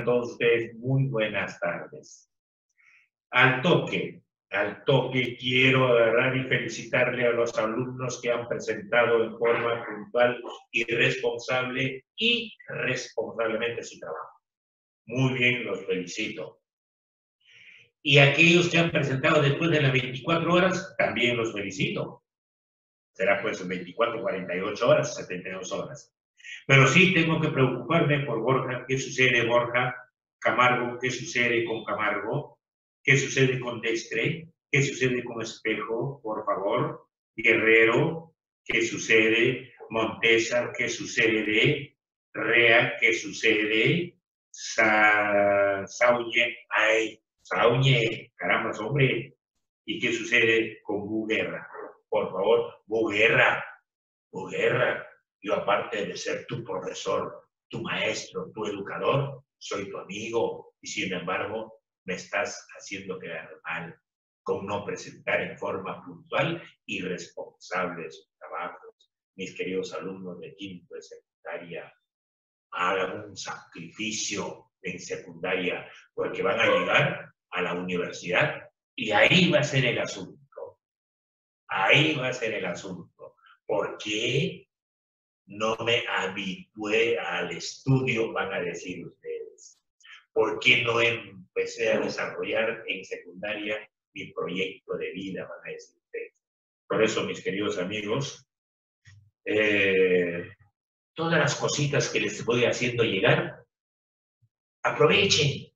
todos ustedes muy buenas tardes. Al toque quiero agarrar y felicitarle a los alumnos que han presentado en forma puntual y responsablemente su trabajo. Muy bien, los felicito. Y aquellos que han presentado después de las 24 horas, también los felicito. Será pues 24, 48 horas, 72 horas. Pero sí tengo que preocuparme por Borja. ¿Qué sucede, Borja? Camargo, ¿qué sucede con Camargo? ¿Qué sucede con Destre? ¿Qué sucede con Espejo? Por favor. Guerrero, ¿qué sucede? Montesa, ¿qué sucede? Rea, ¿qué sucede? Sauñe, ay, Sauñe, caramba, hombre. ¿Y qué sucede con Buguerra? Por favor, Buguerra, yo aparte de ser tu profesor, tu maestro, tu educador, soy tu amigo y sin embargo me estás haciendo quedar mal con no presentar en forma puntual y responsable sus trabajos. Mis queridos alumnos de quinto de secundaria, hagan un sacrificio en secundaria porque van a llegar a la universidad y ahí va a ser el asunto. Ahí va a ser el asunto. ¿Por qué no me habitué al estudio, van a decir ustedes? ¿Por qué no empecé a desarrollar en secundaria mi proyecto de vida, van a decir ustedes? Por eso, mis queridos amigos, todas las cositas que les voy haciendo llegar, aprovechen,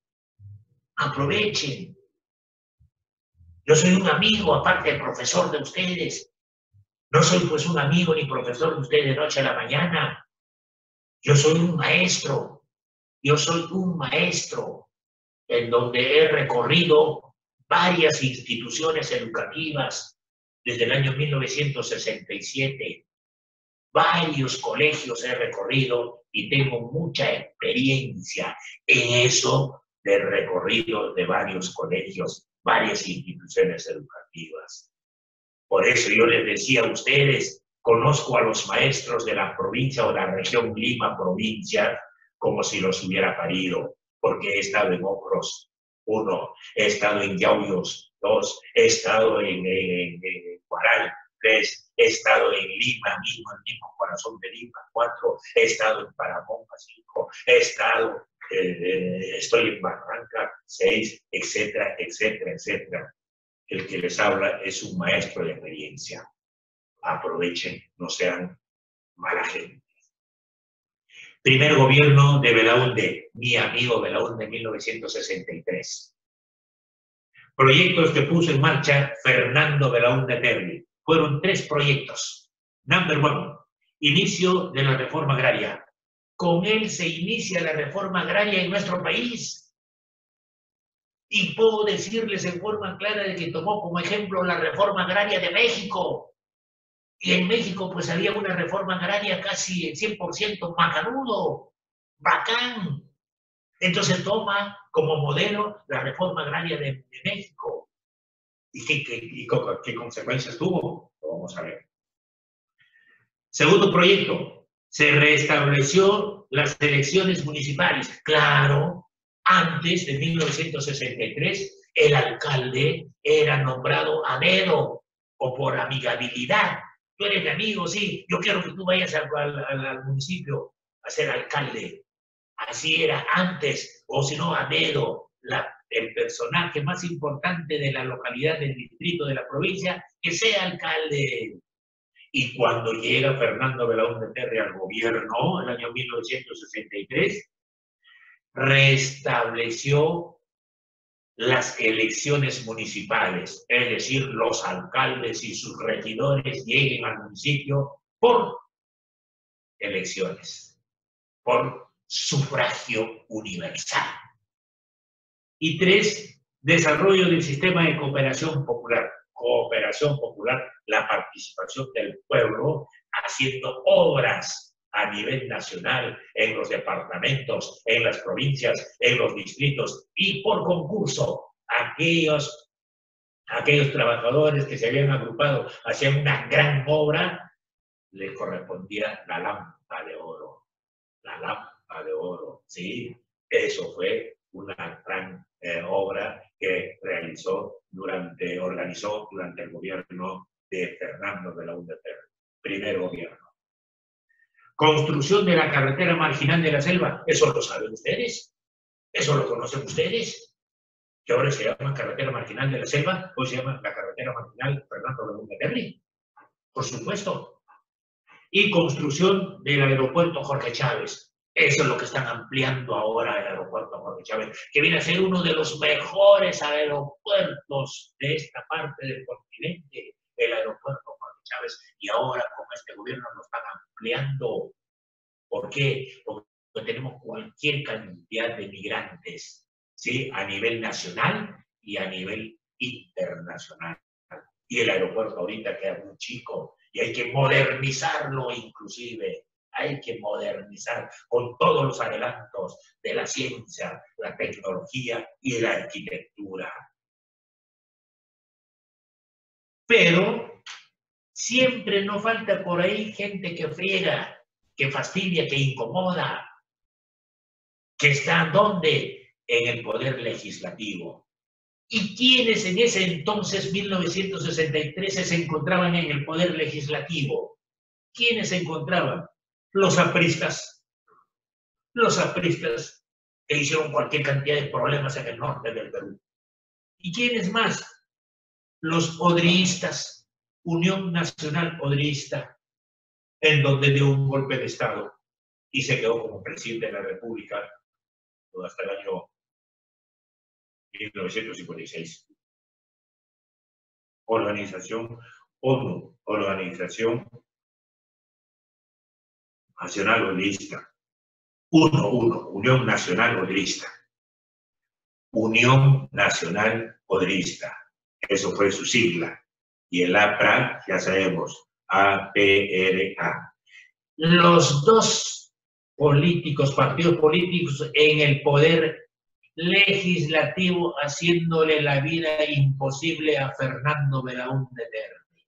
aprovechen. Yo soy un amigo, aparte del profesor de ustedes. No soy pues un amigo ni profesor de ustedes de noche a la mañana. Yo soy un maestro. Yo soy un maestro en donde he recorrido varias instituciones educativas desde el año 1967. Varios colegios he recorrido y tengo mucha experiencia en eso de recorrido de varios colegios, varias instituciones educativas. Por eso yo les decía a ustedes, conozco a los maestros de la provincia o la región Lima, provincia, como si los hubiera parido, porque he estado en Ocros, 1, he estado en Yauyos, 2, he estado en Guaral, 3, he estado en Lima, mismo, el mismo corazón de Lima, 4, he estado en Paramonga, 5, he estado, estoy en Barranca, 6, etcétera, etcétera, etcétera. El que les habla es un maestro de experiencia. Aprovechen, no sean mala gente. Primer gobierno de Belaúnde, mi amigo Belaúnde, en 1963. Proyectos que puso en marcha Fernando Belaúnde Terry. Fueron 3 proyectos. Number 1, inicio de la reforma agraria. Con él se inicia la reforma agraria en nuestro país. Y puedo decirles en forma clara de que tomó como ejemplo la reforma agraria de México. Y en México pues había una reforma agraria casi el 100% macanudo, bacán. Entonces toma como modelo la reforma agraria de México. ¿Y qué consecuencias tuvo? Lo vamos a ver. Segundo proyecto, se restableció las elecciones municipales. Claro, antes de 1963, el alcalde era nombrado a dedo o por amigabilidad. Tú eres mi amigo, sí, yo quiero que tú vayas al municipio a ser alcalde. Así era antes, o si no, a dedo, el personaje más importante de la localidad, del distrito, de la provincia, que sea alcalde. Y cuando llega Fernando Belaúnde Terry al gobierno, en el año 1963, restableció las elecciones municipales, es decir, los alcaldes y sus regidores lleguen al municipio por elecciones, por sufragio universal. Y 3, desarrollo del sistema de cooperación popular. Cooperación popular, la participación del pueblo haciendo obras a nivel nacional, en los departamentos, en las provincias, en los distritos y por concurso. Aquellos trabajadores que se habían agrupado hacían una gran obra, les correspondía la lámpara de oro. La lámpara de oro, ¿sí? Eso fue una gran obra que organizó durante el gobierno de Fernando Belaúnde Terry, primer gobierno. Construcción de la carretera marginal de la selva, ¿eso lo saben ustedes? ¿Eso lo conocen ustedes? Que ahora se llama carretera marginal de la selva, hoy se llama la carretera marginal Fernando Belaúnde Terry, por supuesto. Y construcción del aeropuerto Jorge Chávez. Eso es lo que están ampliando ahora el aeropuerto Jorge Chávez, que viene a ser uno de los mejores aeropuertos de esta parte del continente, el aeropuerto Jorge Chávez, y ahora con este gobierno lo están ampliando. ¿Por qué? Porque tenemos cualquier cantidad de migrantes, ¿sí? A nivel nacional y a nivel internacional. Y el aeropuerto ahorita queda muy chico y hay que modernizarlo inclusive. Hay que modernizar con todos los adelantos de la ciencia, la tecnología y la arquitectura. Pero siempre no falta por ahí gente que friega, que fastidia, que incomoda, que está ¿dónde? En el poder legislativo. ¿Y quiénes en ese entonces, 1963, se encontraban en el poder legislativo? ¿Quiénes se encontraban? Los apristas que hicieron cualquier cantidad de problemas en el norte del Perú. ¿Y quiénes más? Los odriistas, Unión Nacional Odriista, en donde dio un golpe de Estado y se quedó como presidente de la República hasta el año 1956. Organización ONU, Organización Nacional Odrista. Unión Nacional Odrista. Unión Nacional Odrista. Eso fue su sigla. Y el APRA, ya sabemos, APRA. Los dos partidos políticos en el poder legislativo, haciéndole la vida imposible a Fernando Belaúnde Terry.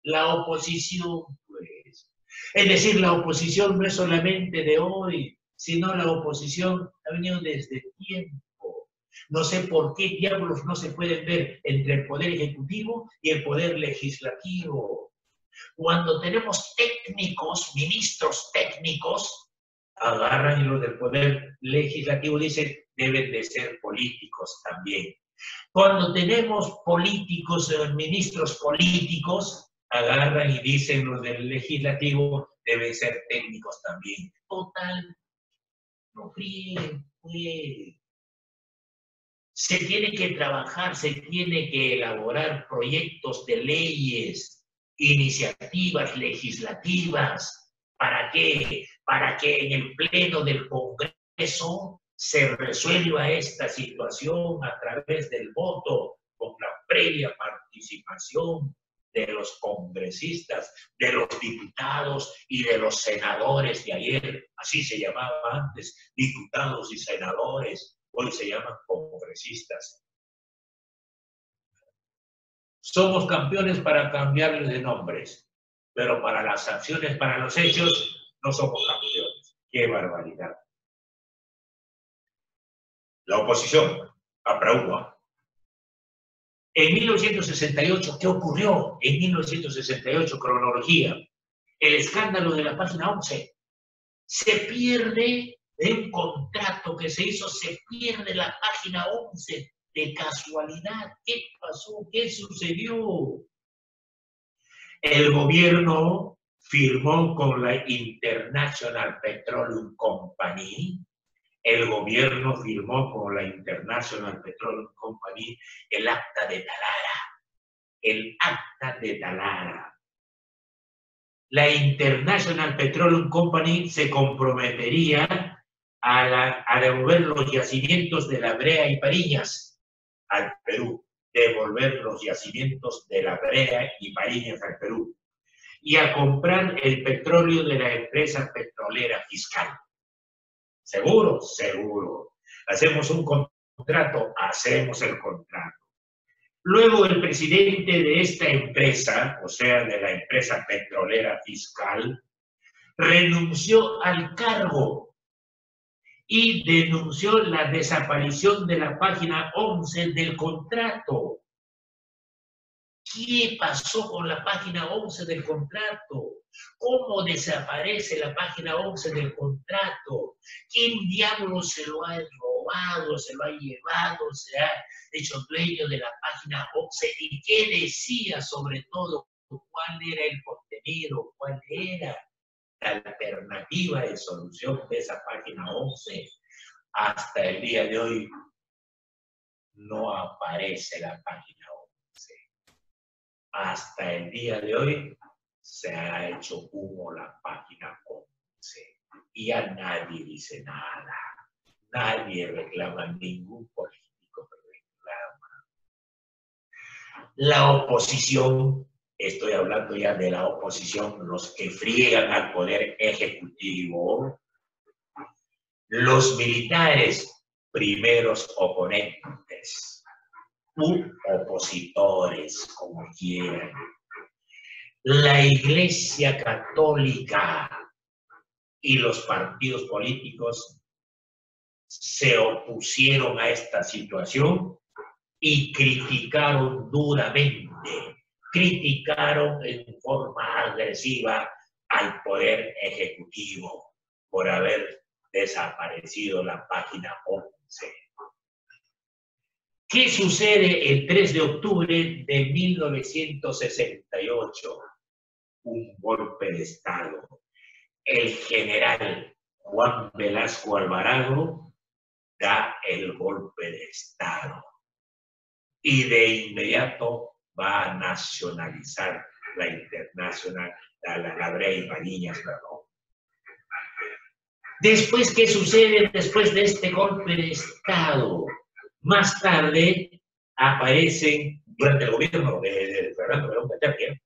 La oposición, pues. Es decir, la oposición no es solamente de hoy, sino la oposición ha venido desde tiempo. No sé por qué diablos no se pueden ver entre el Poder Ejecutivo y el Poder Legislativo. Cuando tenemos técnicos, ministros técnicos, agarran y los del Poder Legislativo dicen, deben de ser políticos también. Cuando tenemos políticos, ministros políticos, agarran y dicen los del Legislativo, deben ser técnicos también. Total, no fríen, pues. Se tiene que trabajar, se tiene que elaborar proyectos de leyes, iniciativas legislativas. ¿Para qué? Para que en el Pleno del Congreso se resuelva esta situación a través del voto, con la previa participación de los congresistas, de los diputados y de los senadores de ayer. Así se llamaba antes, diputados y senadores. Hoy se llaman congresistas. Somos campeones para cambiarles de nombres, pero para las acciones, para los hechos, no somos campeones. ¡Qué barbaridad! La oposición, APRA-UNA. En 1968, ¿qué ocurrió? En 1968, cronología, el escándalo de la página 11. Se pierde de un contrato que se hizo, se pierde la página 11 de casualidad. ¿Qué pasó? ¿Qué sucedió? El gobierno firmó con la International Petroleum Company, el gobierno firmó con la International Petroleum Company el acta de Talara. El acta de Talara. La International Petroleum Company se comprometería a devolver los yacimientos de La Brea y Pariñas al Perú, devolver los yacimientos de La Brea y Pariñas al Perú, y a comprar el petróleo de la empresa petrolera Fiscal. ¿Seguro? Seguro. Hacemos un contrato, hacemos el contrato. Luego el presidente de esta empresa, o sea, de la empresa petrolera Fiscal, renunció al cargo y denunció la desaparición de la página 11 del contrato. ¿Qué pasó con la página 11 del contrato? ¿Cómo desaparece la página 11 del contrato? ¿Quién diablos se lo ha robado, se lo ha llevado, se ha hecho dueño de la página 11? ¿Y qué decía sobre todo? ¿Cuál era el contenido? ¿Cuál era la alternativa de solución de esa página 11? Hasta el día de hoy no aparece la página 11. Hasta el día de hoy se ha hecho humo la página 11 y ya nadie dice nada. Nadie reclama, ningún político reclama. La oposición, estoy hablando ya de la oposición, los que friegan al poder ejecutivo, los militares, primeros oponentes, u opositores, como quieran. La Iglesia Católica y los partidos políticos se opusieron a esta situación y criticaron duramente, criticaron en forma agresiva al Poder Ejecutivo por haber desaparecido la página 11. ¿Qué sucede el 3 de octubre de 1968? Un golpe de Estado. El general Juan Velasco Alvarado da el golpe de Estado y de inmediato va a nacionalizar la Internacional, la Brea Mariñas, perdón. Después, ¿qué sucede después de este golpe de Estado? Más tarde aparecen, durante el gobierno de Fernando León Peterquia,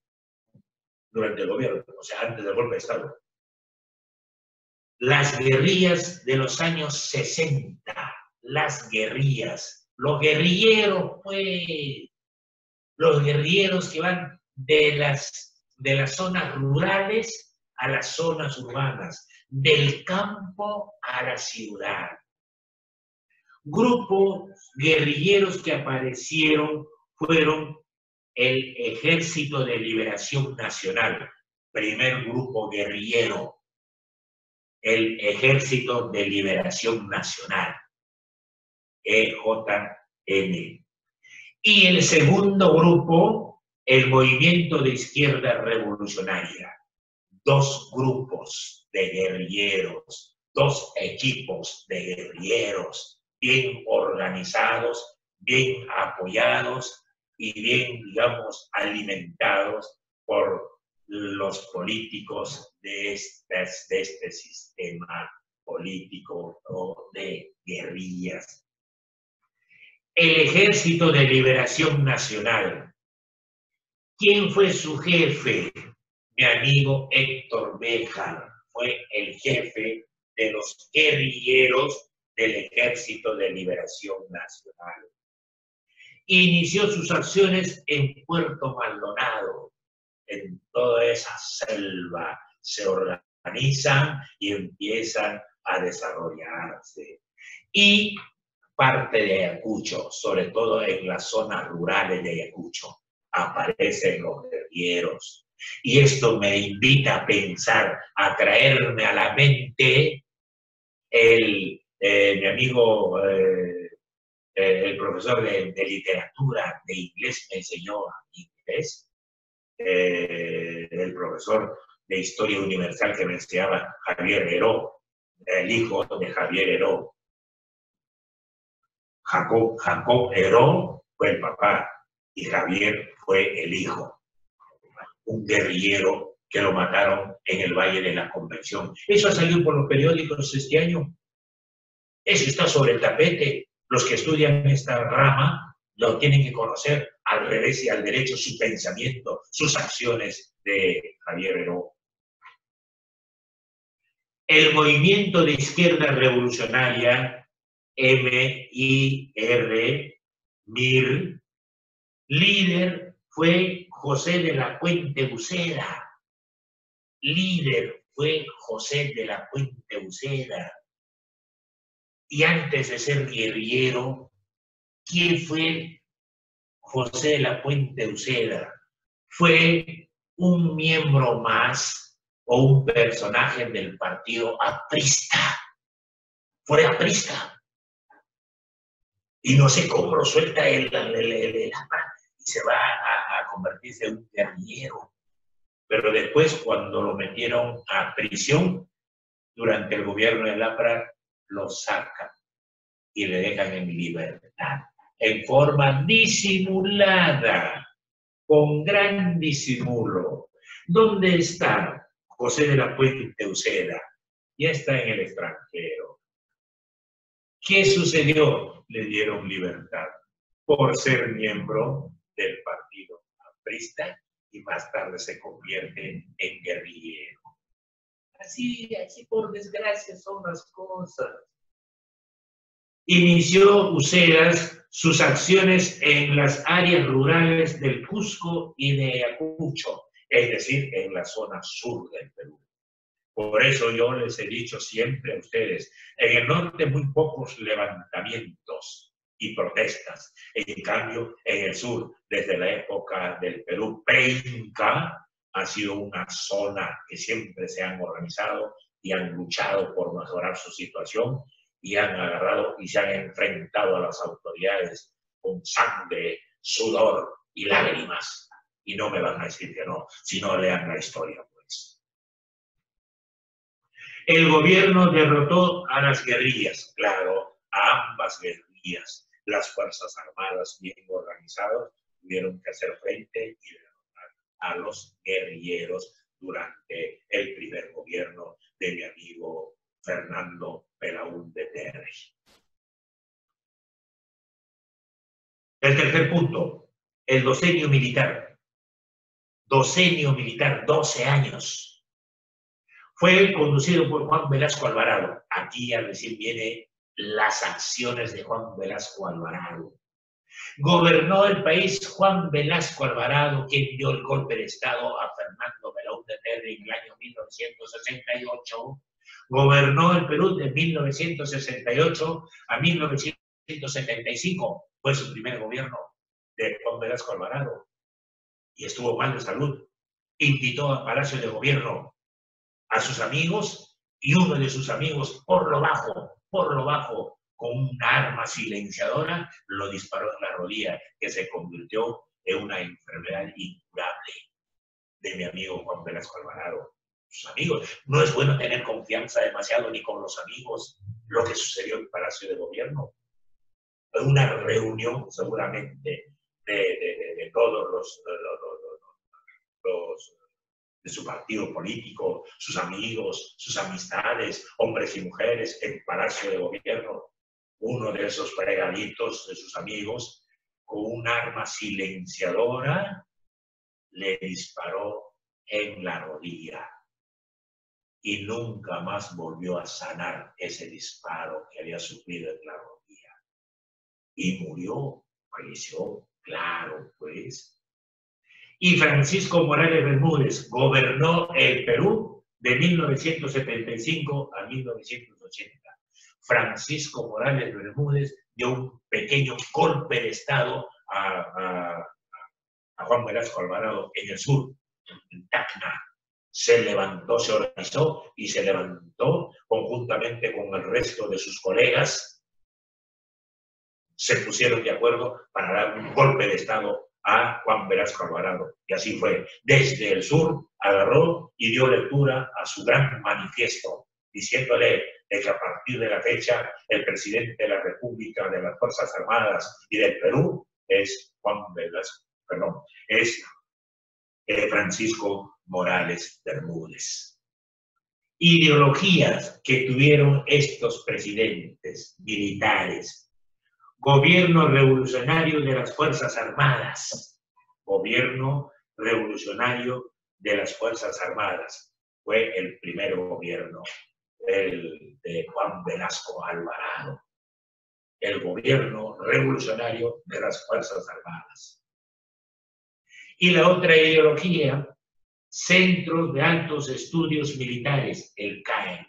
durante el gobierno, o sea, antes del golpe de Estado, las guerrillas de los años 60, las guerrillas, los guerrilleros, pues, los guerrilleros que van de las zonas rurales a las zonas urbanas, del campo a la ciudad. Grupos guerrilleros que aparecieron fueron el Ejército de Liberación Nacional, primer grupo guerrillero, el Ejército de Liberación Nacional, EJN. Y el segundo grupo, el Movimiento de Izquierda Revolucionaria. Dos grupos de guerrilleros, dos equipos de guerrilleros, bien organizados, bien apoyados y bien, digamos, alimentados por los políticos de este sistema político o de guerrillas. El Ejército de Liberación Nacional. ¿Quién fue su jefe? Mi amigo Héctor Béjar fue el jefe de los guerrilleros del Ejército de Liberación Nacional. Inició sus acciones en Puerto Maldonado. En toda esa selva se organizan y empiezan a desarrollarse. Y parte de Ayacucho, sobre todo en las zonas rurales de Ayacucho, aparecen los guerrilleros. Y esto me invita a pensar, a traerme a la mente mi amigo, el profesor de literatura, de inglés, me enseñó inglés, el profesor de Historia Universal que me enseñaba Javier Heró, el hijo de Javier Heró. Jacob Heró fue el papá y Javier fue el hijo. Un guerrillero que lo mataron en el Valle de la Convención. Eso ha salido por los periódicos este año. Eso está sobre el tapete. Los que estudian esta rama lo tienen que conocer al revés y al derecho, su pensamiento, sus acciones de Javier Heró. El Movimiento de Izquierda Revolucionaria, MIR, líder fue José de la Puente Uceda. Líder fue José de la Puente Uceda. Y antes de ser guerrillero, ¿quién fue José de la Puente Uceda? Fue un miembro más o un personaje del partido aprista. Fue aprista. Y no sé cómo lo suelta el y se va a convertirse en un guerrillero. Pero después, cuando lo metieron a prisión, durante el gobierno de Lapra, lo sacan y le dejan en libertad, en forma disimulada, con gran disimulo. ¿Dónde está José de la Puente Uceda? Ya está en el extranjero. ¿Qué sucedió? Le dieron libertad por ser miembro del partido aprista y más tarde se convierte en guerrillero. Así por desgracia son las cosas. Inició Ucedas sus acciones en las áreas rurales del Cusco y de Ayacucho, es decir, en la zona sur del Perú. Por eso yo les he dicho siempre a ustedes, en el norte muy pocos levantamientos y protestas. En cambio, en el sur, desde la época del Perú pre-inca, ha sido una zona que siempre se han organizado y han luchado por mejorar su situación y han agarrado y se han enfrentado a las autoridades con sangre, sudor y lágrimas. Y no me van a decir que no, si no lean la historia, pues. El gobierno derrotó a las guerrillas, claro, a ambas guerrillas. Las Fuerzas Armadas bien organizadas tuvieron que hacer frente y derrotar a los guerrilleros durante el primer gobierno de mi amigo Fernando Belaúnde Terry. El tercer punto, el docenio militar. Docenio militar, 12 años. Fue conducido por Juan Velasco Alvarado. Aquí a decir viene las acciones de Juan Velasco Alvarado. Gobernó el país Juan Velasco Alvarado, quien dio el golpe de Estado a Fernando Belaúnde Terry en el año 1968. Gobernó el Perú de 1968 a 1975. Fue su primer gobierno de Juan Velasco Alvarado. Y estuvo mal de salud. Invitó a Palacio de Gobierno a sus amigos y uno de sus amigos por lo bajo, con una arma silenciadora, lo disparó en la rodilla, que se convirtió en una enfermedad incurable de mi amigo Juan Velasco Alvarado. Sus amigos. No es bueno tener confianza demasiado ni con los amigos. Lo que sucedió en Palacio de Gobierno. Una reunión seguramente de todos los de su partido político, sus amigos, sus amistades, hombres y mujeres en Palacio de Gobierno. Uno de esos fregaditos de sus amigos, con un arma silenciadora, le disparó en la rodilla. Y nunca más volvió a sanar ese disparo que había sufrido en la rodilla. Y murió, falleció, claro, pues. Y Francisco Morales Bermúdez gobernó el Perú de 1975 a 1980. Francisco Morales Bermúdez dio un pequeño golpe de Estado a Juan Velasco Alvarado en el sur, en Tacna. Se levantó, se organizó y se levantó conjuntamente con el resto de sus colegas. Se pusieron de acuerdo para dar un golpe de Estado a Juan Velasco Alvarado. Y así fue. Desde el sur agarró y dio lectura a su gran manifiesto, diciéndole de que a partir de la fecha el presidente de la República, de las Fuerzas Armadas y del Perú es Francisco Morales Bermúdez. Ideologías que tuvieron estos presidentes militares. Gobierno revolucionario de las Fuerzas Armadas. Gobierno revolucionario de las Fuerzas Armadas. Fue el primer gobierno, el de Juan Velasco Alvarado. El gobierno revolucionario de las Fuerzas Armadas. Y la otra ideología, Centros de Altos Estudios Militares, el CAE.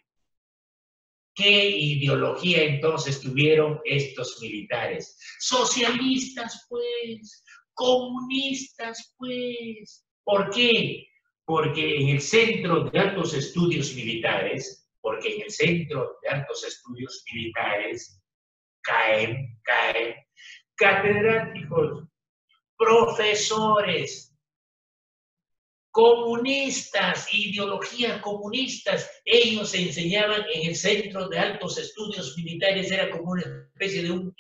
¿Qué ideología entonces tuvieron estos militares? Socialistas, pues, comunistas, pues. ¿Por qué? Porque en el Centro de Altos Estudios Militares, caen catedráticos, profesores, comunistas, ideologías comunistas. Ellos se enseñaban en el Centro de Altos Estudios Militares, era como una especie de un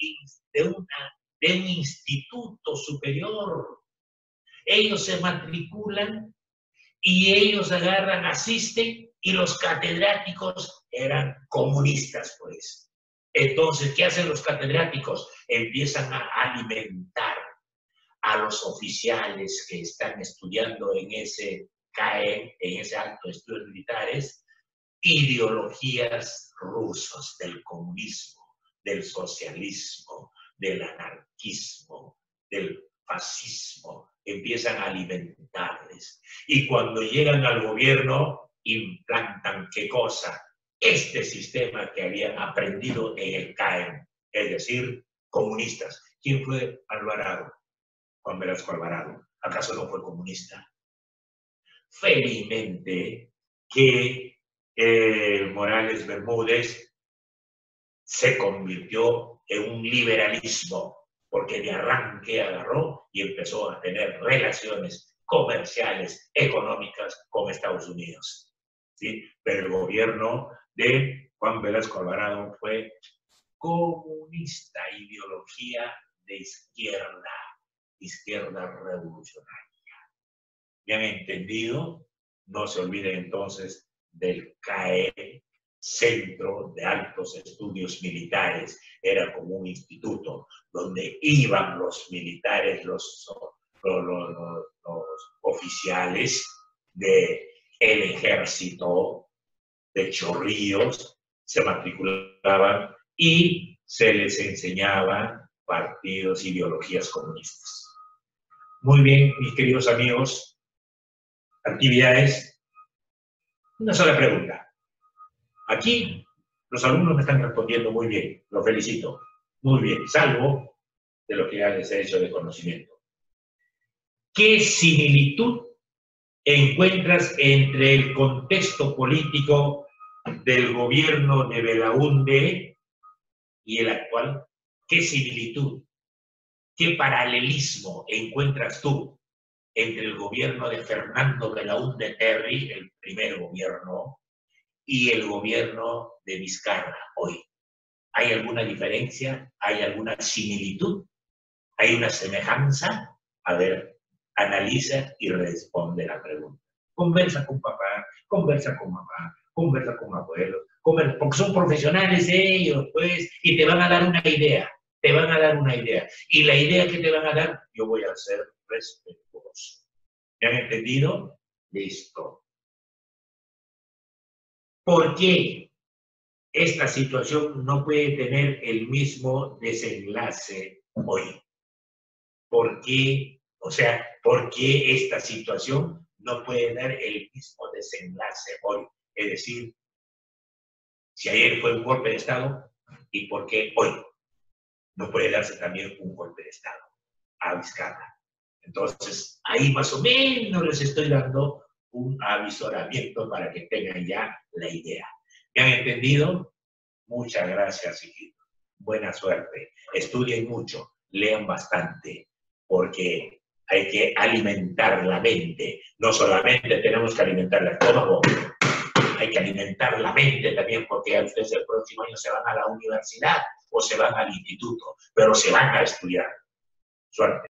instituto superior. Ellos se matriculan y ellos agarran, asisten, y los catedráticos eran comunistas, pues. Entonces, ¿qué hacen los catedráticos? Empiezan a alimentar a los oficiales que están estudiando en ese CAE, en ese alto de estudios militares, ideologías rusas del comunismo, del socialismo, del anarquismo, del fascismo. Empiezan a alimentarles. Y cuando llegan al gobierno, implantan ¿qué cosa? Este sistema que habían aprendido en el CAE, es decir, comunistas. ¿Quién fue Alvarado? Juan Velasco Alvarado. ¿Acaso no fue comunista? Felizmente que Morales Bermúdez se convirtió en un liberalismo, porque de arranque agarró y empezó a tener relaciones comerciales, económicas con Estados Unidos. ¿Sí? Pero el gobierno de Juan Velasco Alvarado fue comunista, ideología de izquierda revolucionaria. ¿Me han entendido? No se olviden entonces del CAE, Centro de Altos Estudios Militares. Era como un instituto donde iban los militares, los oficiales del ejército de Chorrillos, se matriculaban y se les enseñaba partidos, ideologías comunistas. Muy bien, mis queridos amigos, actividades. Una sola pregunta. Aquí los alumnos me están respondiendo muy bien, los felicito. Muy bien, salvo de lo que ya les he hecho de conocimiento. ¿Qué similitud encuentras entre el contexto político del gobierno de Belaúnde y el actual? ¿Qué similitud, qué paralelismo encuentras tú entre el gobierno de Fernando Belaúnde Terry, el primer gobierno, y el gobierno de Vizcarra hoy? ¿Hay alguna diferencia? ¿Hay alguna similitud? ¿Hay una semejanza? A ver, analiza y responde la pregunta. Conversa con papá, conversa con mamá, conversa con abuelo, porque son profesionales ellos, pues, y te van a dar una idea, te van a dar una idea. Y la idea que te van a dar, yo voy a ser respetuoso. ¿Me han entendido? Listo. ¿Por qué esta situación no puede tener el mismo desenlace hoy? ¿Por qué? O sea, ¿por qué esta situación no puede dar el mismo desenlace hoy? Es decir, si ayer fue un golpe de Estado, ¿y por qué hoy no puede darse también un golpe de Estado a Vizcarra? Entonces, ahí más o menos les estoy dando un avisoramiento para que tengan ya la idea. ¿Me han entendido? Muchas gracias, hijitos. Buena suerte. Estudien mucho, lean bastante, porque hay que alimentar la mente. No solamente tenemos que alimentar el estómago, hay que alimentar la mente también, porque ustedes el próximo año se van a la universidad o se van al instituto, pero se van a estudiar. Suerte.